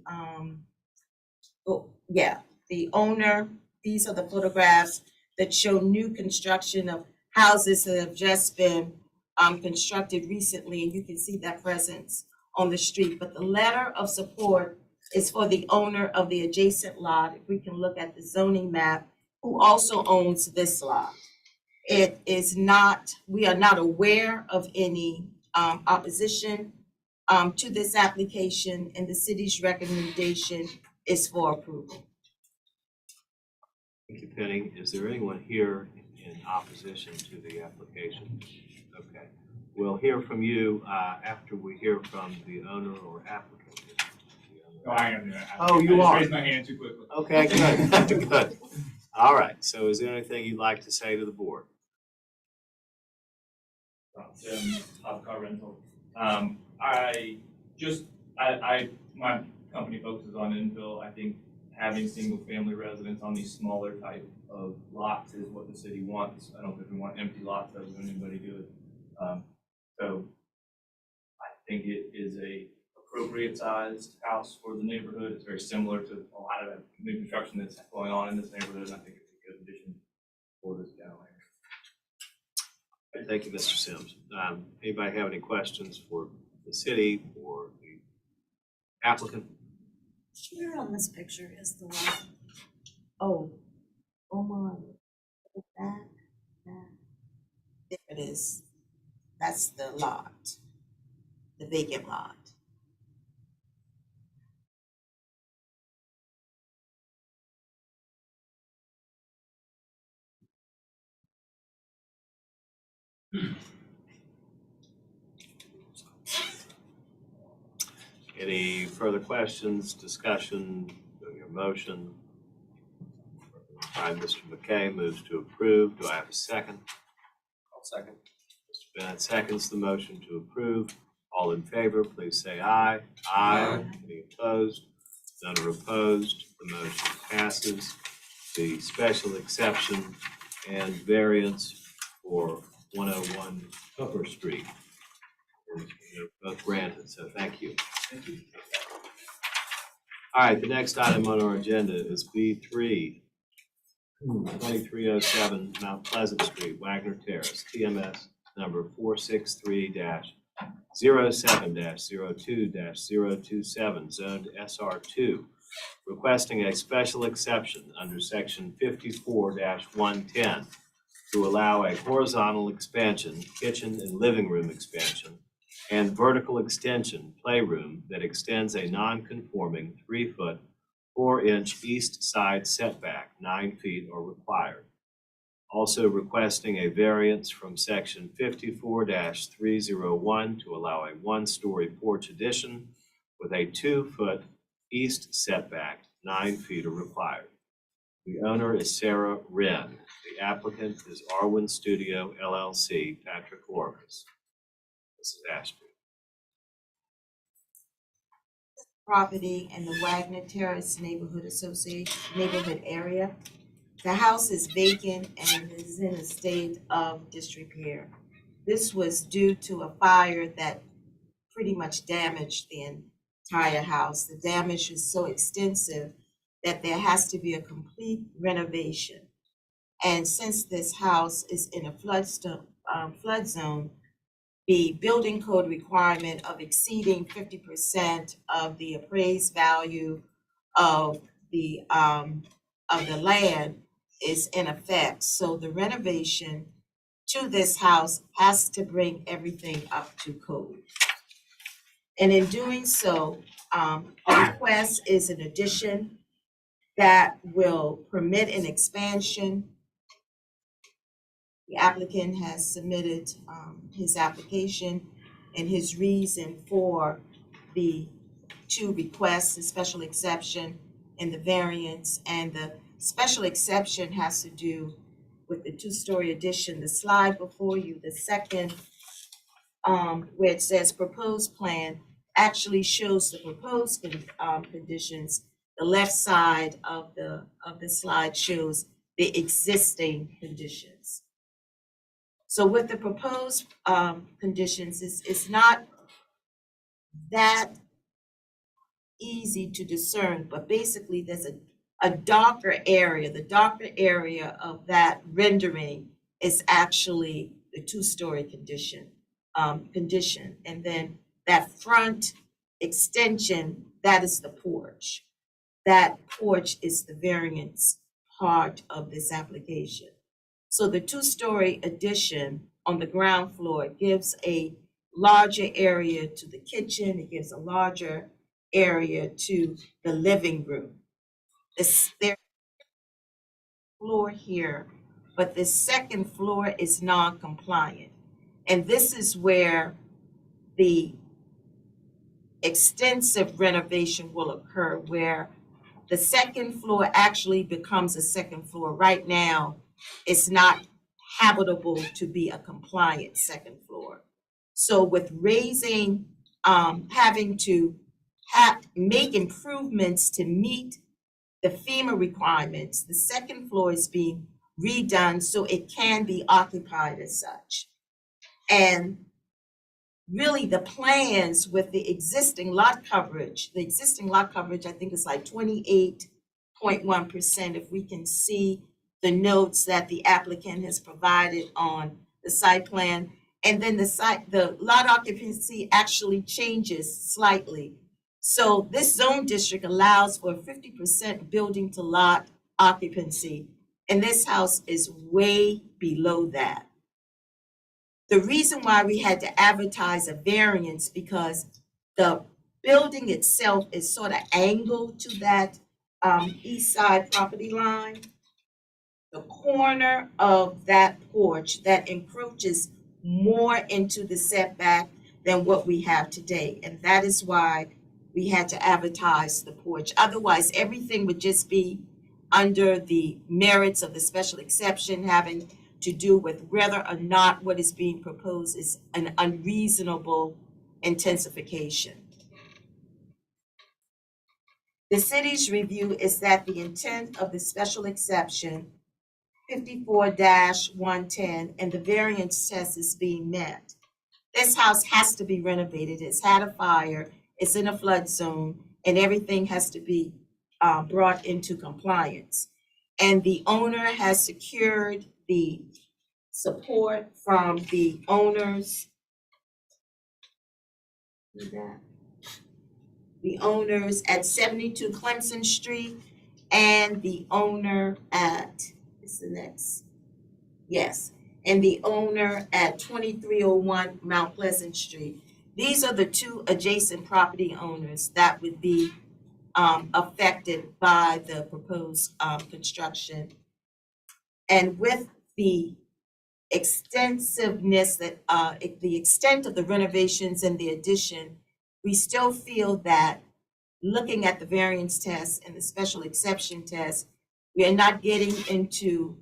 the owner, these are the photographs that show new construction of houses that have just been constructed recently, and you can see that presence on the street. But the letter of support is for the owner of the adjacent lot. If we can look at the zoning map, who also owns this lot. It is not, we are not aware of any opposition to this application, and the city's recommendation is for approval. Thank you, Penny. Is there anyone here in opposition to the application? Okay. We'll hear from you after we hear from the owner or applicant. Oh, I am there. Oh, you I are. just raised my hand too quickly. Okay, good. Good. All right. So is there anything you'd like to say to the board? Tim, Car Rental. My company focuses on infill. I think having single family residents on these smaller type of lots is what the city wants. I don't think we want empty lots, doesn't anybody do it. So I think it is a appropriate sized house for the neighborhood. It's very similar to a lot of the new construction that's going on in this neighborhood, and I think it's a good addition for this down here. Thank you, Mr. Sims. Anybody have any questions for the city or the applicant? Where on this picture is the lot? Oh my, that. There it is. That's the lot, the vacant lot. Any further questions, discussion, your motion? All right, Mr. McKay moves to approve. Do I have a second? I'll second. Mr. Bennett seconds the motion to approve. All in favor, please say aye. Aye. Any opposed? None are opposed. The motion passes. The special exception and variance for 101 Upper Street is both granted, so thank you. All right, the next item on our agenda is B3, 2307 Mount Pleasant Street, Wagner Terrace, TMS number 463-07-02-027, zoned SR2, requesting a special exception under section 54-110 to allow a horizontal expansion, kitchen and living room expansion, and vertical extension, playroom, that extends a non-conforming 3-foot, 4-inch east side setback, 9 feet are required. Also requesting a variance from section 54-301 to allow a 1-story porch addition with a 2-foot east setback, 9 feet are required. The owner is Sarah Wren. The applicant is Arwin Studio LLC, Patrick Orvis. Mrs. Ashby. Property in the Wagner Terrace Neighborhood Association, neighborhood area. The house is vacant and is in a state of disrepair. This was due to a fire that pretty much damaged the entire house. The damage is so extensive that there has to be a complete renovation. And since this house is in a flood zone, the building code requirement of exceeding 50% of the appraised value of the land is in effect. So the renovation to this house has to bring everything up to code. And in doing so, a request is an addition that will permit an expansion. The applicant has submitted his application and his reason for the 2 requests, the special exception and the variance. And the special exception has to do with the 2-story addition. The slide before you, the second where it says proposed plan, actually shows the proposed conditions. The left side of the slide shows the existing conditions. So with the proposed conditions, it's not that easy to discern, but basically there's a darker area. The darker area of that rendering is actually the two-story condition. And then that front extension, that is the porch. That porch is the variance part of this application. So the two-story addition on the ground floor gives a larger area to the kitchen. It gives a larger area to the living room. There's floor here, but the second floor is non-compliant. And this is where the extensive renovation will occur, where the second floor actually becomes a second floor. Right now, it's not habitable to be a compliant second floor. So with raising, having to make improvements to meet the FEMA requirements, the second floor is being redone so it can be occupied as such. And really the plans with the existing lot coverage, I think is like 28.1%. If we can see the notes that the applicant has provided on the site plan. And then the lot occupancy actually changes slightly. So this zone district allows for 50% building to lot occupancy, and this house is way below that. The reason why we had to advertise a variance because the building itself is sort of angled to that east side property line. The corner of that porch that encroaches more into the setback than what we have today. And that is why we had to advertise the porch. Otherwise, everything would just be under the merits of the special exception, having to do with whether or not what is being proposed is an unreasonable intensification. The city's review is that the intent of the special exception 54-110 and the variance test is being met. This house has to be renovated. It's had a fire, it's in a flood zone, and everything has to be brought into compliance. And the owner has secured the support from the owners. The owners at 72 Clemson Street and the owner at, is the next, yes, and the owner at 2301 Mount Pleasant Street. These are the two adjacent property owners that would be affected by the proposed construction. And with the extensiveness that, the extent of the renovations and the addition, we still feel that looking at the variance test and the special exception test, we are not getting into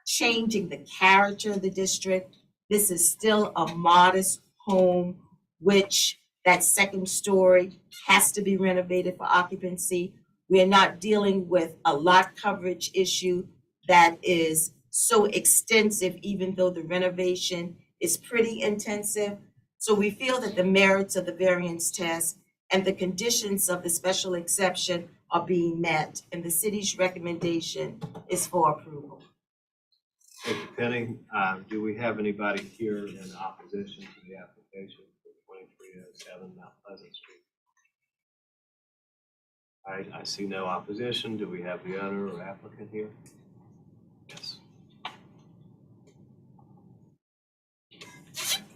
changing the character of the district. This is still a modest home, which that second story has to be renovated for occupancy. We are not dealing with a lot coverage issue that is so extensive, even though the renovation is pretty intensive. So we feel that the merits of the variance test and the conditions of the special exception are being met, and the city's recommendation is for approval. Thank you, Penny. Do we have anybody here in opposition to the application for 2307 Mount Pleasant Street? I see no opposition. Do we have the owner or applicant here? Yes.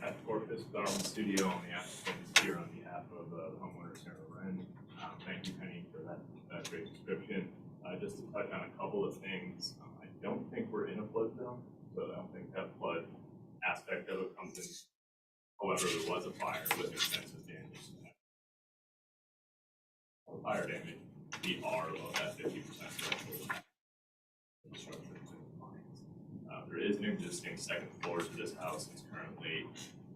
At Corpus Darwin Studio on the applicant here on behalf of the homeowner Sarah Wren. Thank you, Penny, for that great description. Just to touch on a couple of things, I don't think we're in a flood zone, so I don't think that flood aspect of it comes in. However, there was a fire with extensive damage. Fire damage, we are above that 50% threshold. There is an existing second floor to this house. It's currently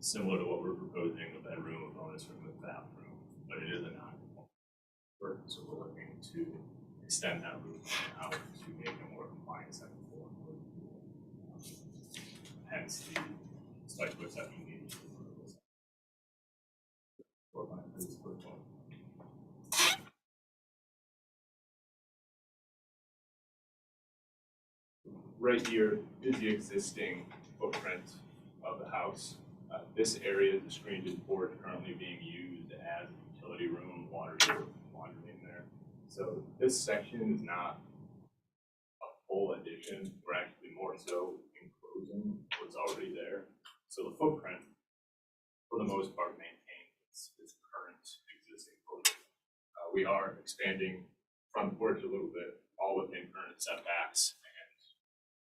similar to what we're proposing, a bedroom, a bonus room, a bathroom, but it is a non-conforming. So we're looking to extend that roof out to make it more compliant second floor. Hence the special exception needed for this proposal. Right here is the existing footprint of the house. This area, the screened-in porch, currently being used as a utility room, water heater, laundry in there. So this section is not a full addition. We're actually more so enclosing what's already there. So the footprint, for the most part, maintains its current existing footprint. We are expanding front porch a little bit, all within current setbacks.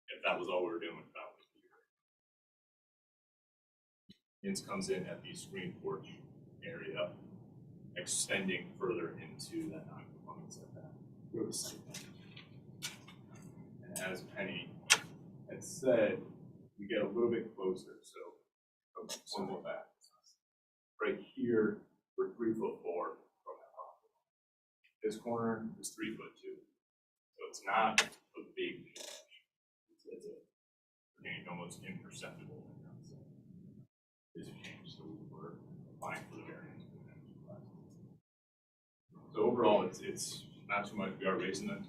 If that was all we were doing, that would be great. Ins comes in at the screen porch area, extending further into that non-conforming setback. And as Penny had said, we get a little bit closer, so one more back. Right here, we're 3'4" from that property. This corner is 3'2", so it's not a big change. It's a almost imperceptible. It's a change, so we're applying for the variance. So overall, it's not too much. We are raising the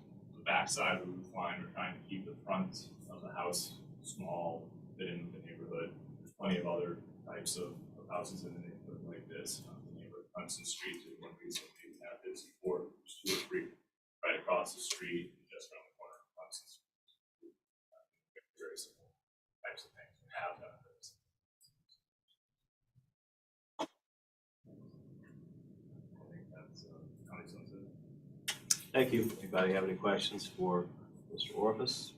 back side of the roof line. We're trying to keep the front of the house small, fit in with the neighborhood. There's plenty of other types of houses in the neighborhood like this. The neighborhood Clemson Street is one recently we have this, or 2 or 3 right across the street, just around the corner of Clemson Street. Very simple types of things we have done this. I think that's how many sons it. Thank you. Anybody have any questions for Mr. Orpus?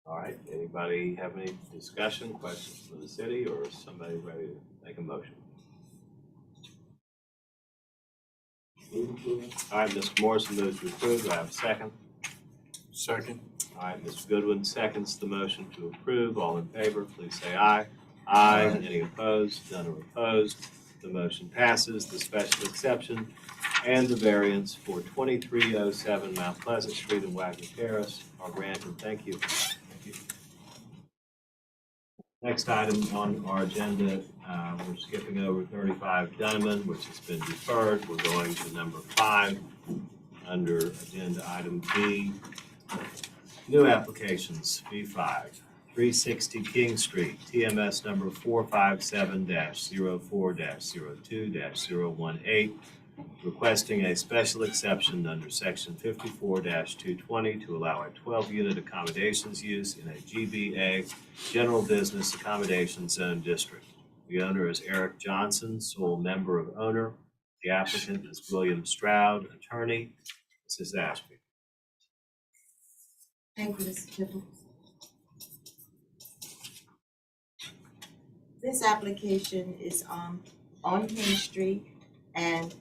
All right, anybody have any discussion, questions for the city, or is somebody ready to make a motion? All right, Mr. Morrison moves to approve. Do I have a second? Second. All right, Mr. Goodwin seconds the motion to approve. All in favor, please say aye. Aye. Any opposed? None are opposed. The motion passes. The special exception and the variance for 2307 Mount Pleasant Street in Wagner Terrace are granted. Thank you. Next item on our agenda, we're skipping over 35 Dunneman, which has been deferred. We're going to number 5 under agenda item B. New applications, B5, 360 King Street, TMS number 457-04-02-018, requesting a special exception under section 54-220 to allow a 12-unit accommodations use in a GBA, General Business Accommodation Zone District. The owner is Eric Johnson, sole member of owner. The applicant is William Stroud, attorney. Mrs. Ashby. Thank you, Mr. Triple. This application is on King Street, and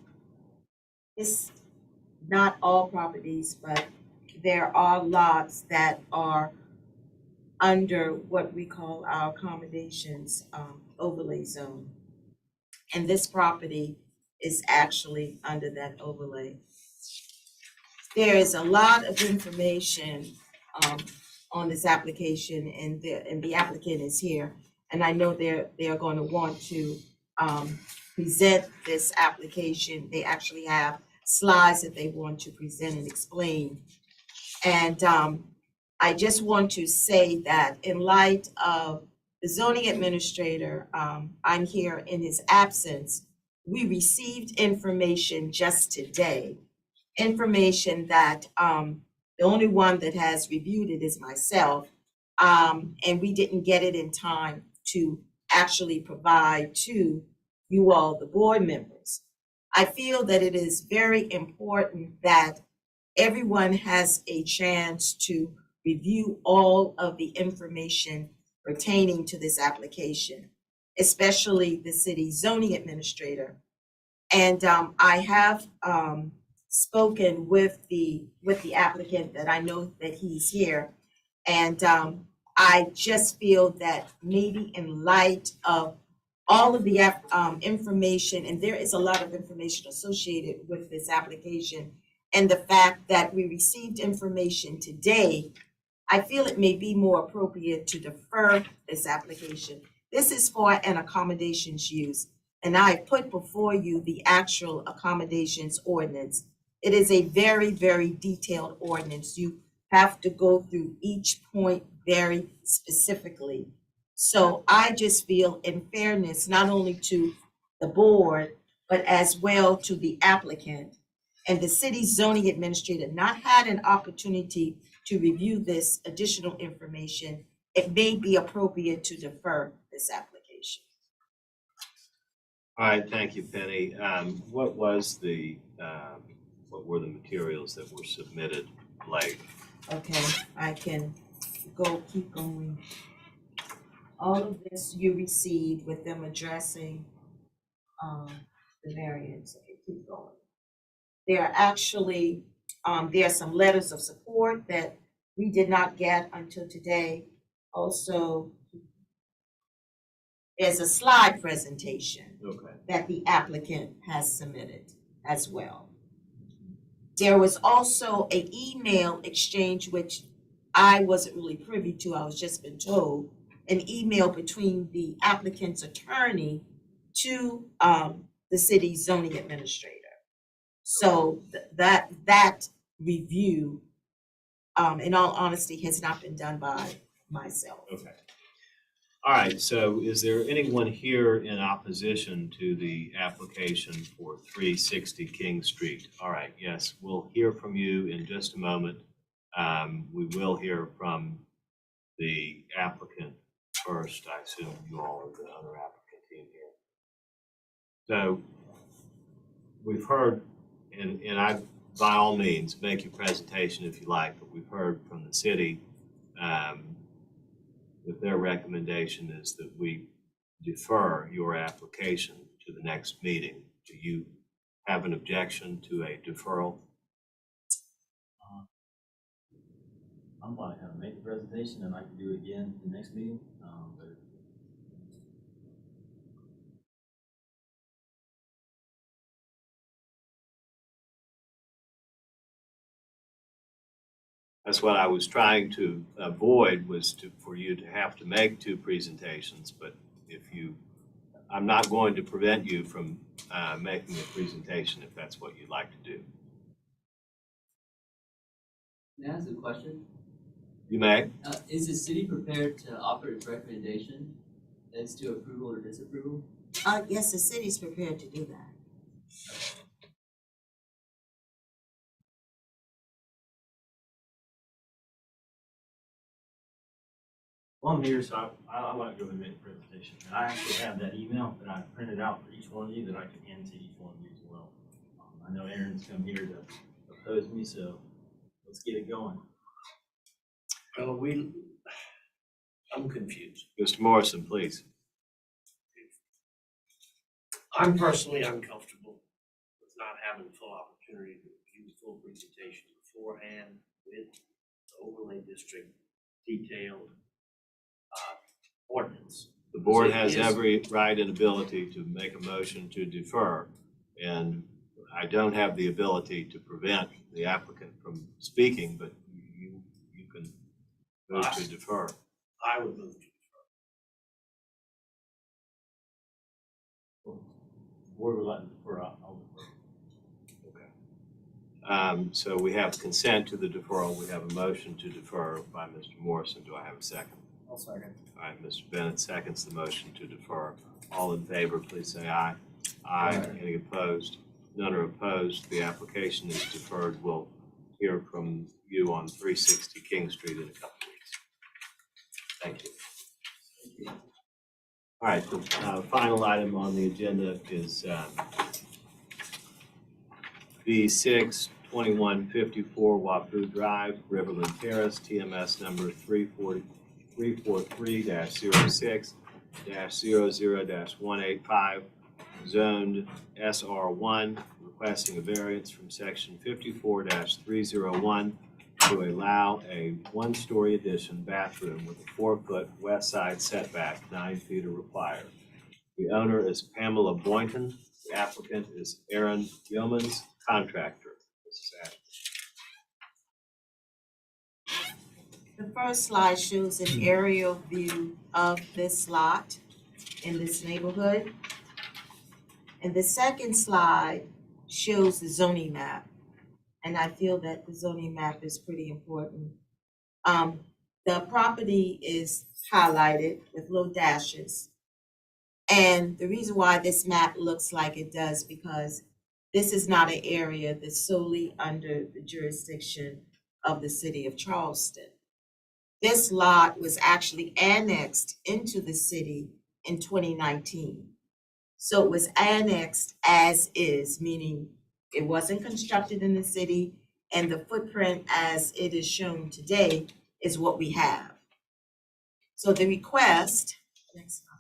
it's not all properties, but there are lots that are under what we call our accommodations overlay zone. And this property is actually under that overlay. There is a lot of information on this application, and the applicant is here. And I know they're going to want to present this application. They actually have slides that they want to present and explain. And I just want to say that in light of the zoning administrator, I'm here in his absence, we received information just today, information that the only one that has reviewed it is myself, and we didn't get it in time to actually provide to you all, the board members. I feel that it is very important that everyone has a chance to review all of the information pertaining to this application, especially the city zoning administrator. And I have spoken with the applicant, that I know that he's here, and I just feel that maybe in light of all of the information, and there is a lot of information associated with this application, and the fact that we received information today, I feel it may be more appropriate to defer this application. This is for an accommodations use, and I put before you the actual accommodations ordinance. It is a very, very detailed ordinance. You have to go through each point very specifically. So I just feel in fairness, not only to the board, but as well to the applicant and the city's zoning administrator not had an opportunity to review this additional information, it may be appropriate to defer this application. All right, thank you, Penny. What were the materials that were submitted late? Okay, I can keep going. All of this you received with them addressing the variance. Okay, keep going. There are actually, there are some letters of support that we did not get until today. Also, there's a slide presentation that the applicant has submitted as well. There was also an email exchange, which I wasn't really privy to, I was just been told, an email between the applicant's attorney to the city's zoning administrator. So that review, in all honesty, has not been done by myself. Okay. All right, so is there anyone here in opposition to the application for 360 King Street? All right, yes, we'll hear from you in just a moment. We will hear from the applicant first. I assume you all are the other applicant team here. So we've heard, and I, by all means, make your presentation if you like, but we've heard from the city that their recommendation is that we defer your application to the next meeting. Do you have an objection to a deferral? I'm going to kind of make the presentation and I can do it again the next meeting. That's what I was trying to avoid, was for you to have to make two presentations, but if I'm not going to prevent you from making a presentation if that's what you'd like to do. May I ask a question? You may. Is the city prepared to offer its recommendation as to approval or disapproval? Yes, the city's prepared to do that. Well, I'm here, so I want to go and make a presentation. And I actually have that email that I printed out for each one of you that I can hand to each one of you as well. I know Aaron's come here to oppose me, so let's get it going. Well, I'm confused. Mr. Morrison, please. I'm personally uncomfortable with not having full opportunity to review the full presentation beforehand with the overlay district detailed ordinance. The board So has is- every right and ability to make a motion to defer, and I don't have the ability to prevent the applicant from speaking, but you can move to defer. I would move to The board would like to defer, I'll defer. Okay. So we have consent to the deferral. We have a motion to defer by Mr. Morrison. Do I have a second? I'll second. All right, Mr. Bennett seconds the motion to defer. All in favor, please say aye. Aye. Any opposed? None are opposed. The application is deferred. We'll hear from you on 360 King Street in a couple of weeks. Thank you. All right, the final item on the agenda is B6 2154 Wapu Drive, Riverland Terrace, TMS number 343-06-00-185, zoned SR1, requesting a variance from section 54-301 to allow a one-story addition bathroom with a 4-foot west side setback, 9 feet are required. The owner is Pamela Boynton. The applicant is Aaron Yeomans, contractor. Mrs. Ashby. The first slide shows an aerial view of this lot in this neighborhood. And the second slide shows the zoning map. And I feel that the zoning map is pretty important. The property is highlighted with little dashes. And the reason why this map looks like it does, because this is not an area that's solely under the jurisdiction of the city of Charleston. This lot was actually annexed into the city in 2019. So it was annexed as is, meaning it wasn't constructed in the city, and the footprint as it is shown today is what we have. So the request, next slide,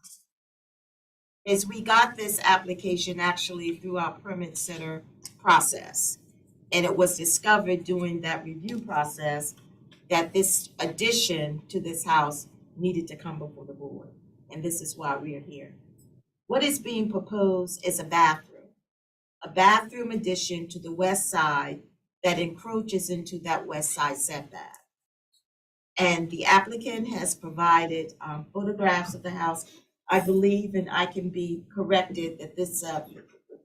is we got this application actually through our permit center process. And it was discovered during that review process that this addition to this house needed to come before the board. And this is why we are here. What is being proposed is a bathroom addition to the west side that encroaches into that west side setback. And the applicant has provided photographs of the house. I believe, and I can be corrected, that this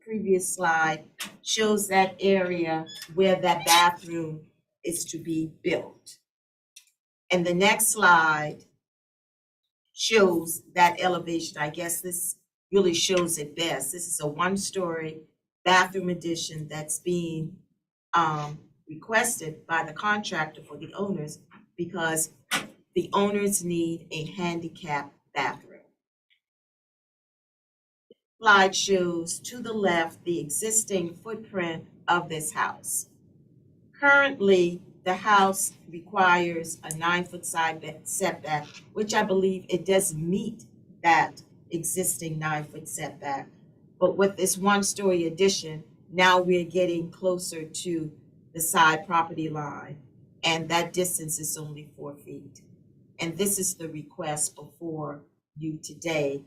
previous slide shows that area where that bathroom is to be built. And the next slide shows that elevation. I guess this really shows it best. This is a 1-story bathroom addition that's being requested by the contractor for the owners because the owners need a handicap bathroom. Slide shows to the left the existing footprint of this house. Currently, the house requires a 9-foot side setback, which I believe it does meet that existing 9-foot setback. But with this 1-story addition, now we're getting closer to the side property line, and that distance is only 4 feet. And this is the request before you today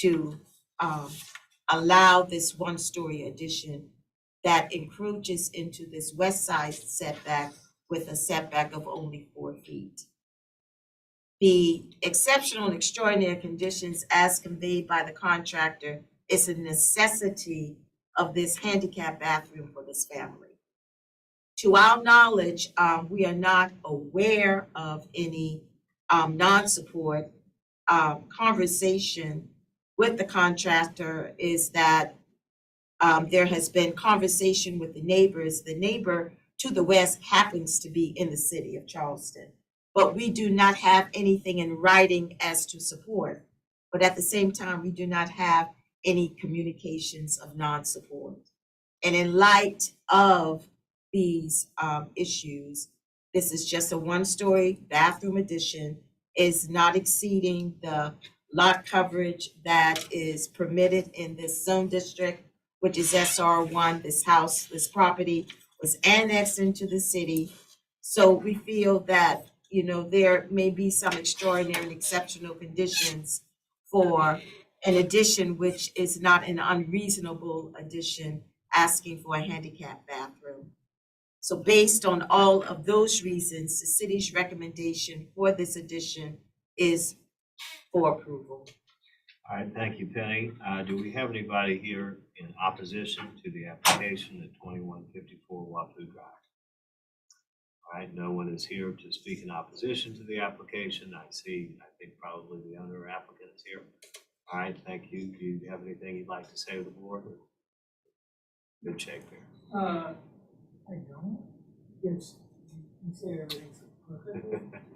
to allow this 1-story addition that encroaches into this west side setback with a setback of only 4 feet. The exceptional and extraordinary conditions as conveyed by the contractor is a necessity of this handicap bathroom for this family. To our knowledge, we are not aware of any non-support. Conversation with the contractor is that there has been conversation with the neighbors. The neighbor to the west happens to be in the city of Charleston, but we do not have anything in writing as to support. But at the same time, we do not have any communications of non-support. And in light of these issues, this is just a 1-story bathroom addition, is not exceeding the lot coverage that is permitted in this zone district, which is SR1. This house, this property was annexed into the city. So we feel that, you know, there may be some extraordinary and exceptional conditions for an addition which is not an unreasonable addition asking for a handicap bathroom. So based on all of those reasons, the city's recommendation for this addition is for approval. All right, thank you, Penny. Do we have anybody here in opposition to the application at 2154 Wapu Drive? All right, no one is here to speak in opposition to the application. I think probably the owner applicant is here. All right, thank you. Do you have anything you'd like to say to the board? Good shape here. I don't. Yes, you say everything's perfect.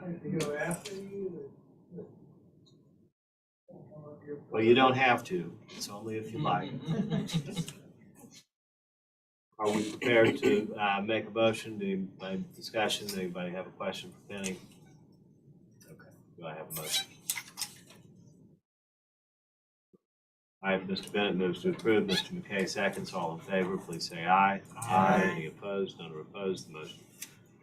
I have to go after you. Well, you don't have to. It's only if you like. Are we prepared to make a motion? Discussion? Anybody have a question for Penny? Okay. Do I have a motion? All right, Mr. Bennett moves to approve. Mr. McKay seconds. All in favor, please say aye. Aye. Any opposed? None are opposed. The motion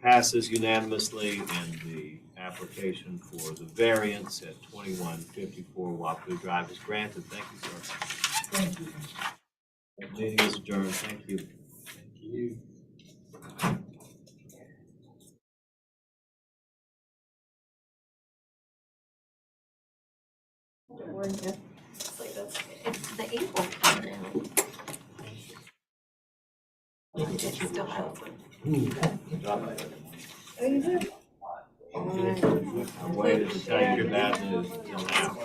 Passes unanimously, and the application for the variance at 2154 Wapu Drive is granted. Thank you, sir. Thank you. Meeting is adjourned. Thank you. Thank you. It's the April come down. It still has some. I waited to tell you your bad news until now.